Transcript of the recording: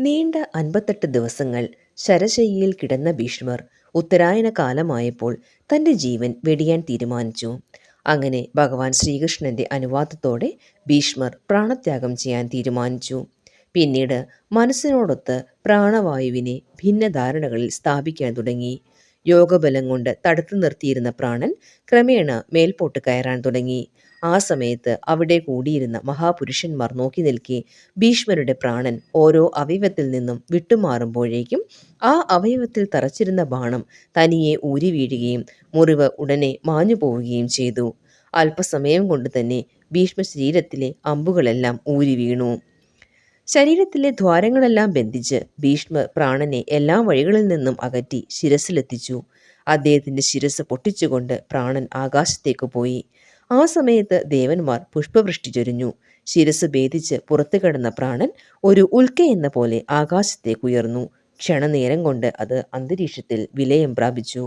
നീണ്ട 58 ദിവസങ്ങൾ ശരശയ്യയിൽ കിടന്ന ഭീഷ്മർ ഉത്തരായന കാലമായപ്പോൾ തൻ്റെ ജീവൻ വെടിയാൻ തീരുമാനിച്ചു. അങ്ങനെ ഭഗവാൻ ശ്രീകൃഷ്ണന്റെ അനുവാദത്തോടെ ഭീഷ്മർ പ്രാണത്യാഗം ചെയ്യാൻ തീരുമാനിച്ചു. പിന്നീട് മനസ്സിനോടൊത്ത് പ്രാണവായുവിനെ ഭിന്നധാരണകളിൽ സ്ഥാപിക്കാൻ തുടങ്ങി. യോഗബലം കൊണ്ട് തടുത്തു നിർത്തിയിരുന്ന പ്രാണൻ ക്രമേണ മേൽപോട്ട് കയറാൻ തുടങ്ങി. ആ സമയത്ത് അവിടെ കൂടിയിരുന്ന മഹാപുരുഷന്മാർ നോക്കി നിൽക്കെ ഭീഷ്മരുടെ പ്രാണൻ ഓരോ അവയവത്തിൽ നിന്നും വിട്ടുമാറുമ്പോഴേക്കും ആ അവയവത്തിൽ തറച്ചിരുന്ന ബാണം തനിയെ ഊരി വീഴുകയും മുറിവ് ഉടനെ മാഞ്ഞു പോവുകയും ചെയ്തു. അല്പസമയം കൊണ്ട് തന്നെ ഭീഷ്മ ശരീരത്തിലെ അമ്പുകളെല്ലാം ഊരി വീണു. ശരീരത്തിലെ ദ്വാരങ്ങളെല്ലാം ബന്ധിച്ച് ഭീഷ്മർ പ്രാണനെ എല്ലാ വഴികളിൽ നിന്നും അകറ്റി ശിരസിലെത്തിച്ചു. അദ്ദേഹത്തിൻ്റെ ശിരസ് പൊട്ടിച്ചുകൊണ്ട് പ്രാണൻ ആകാശത്തേക്ക് പോയി. ആ സമയത്ത് ദേവന്മാർ പുഷ്പവൃഷ്ടി ചൊരിഞ്ഞു. ശിരസ് ഭേദിച്ച് പുറത്തു കിടന്ന പ്രാണൻ ഒരു ഉൽക്കയെന്ന പോലെ ആകാശത്തേക്ക് ഉയർന്നു. ക്ഷണനേരം കൊണ്ട് അത് അന്തരീക്ഷത്തിൽ വിലയം പ്രാപിച്ചു.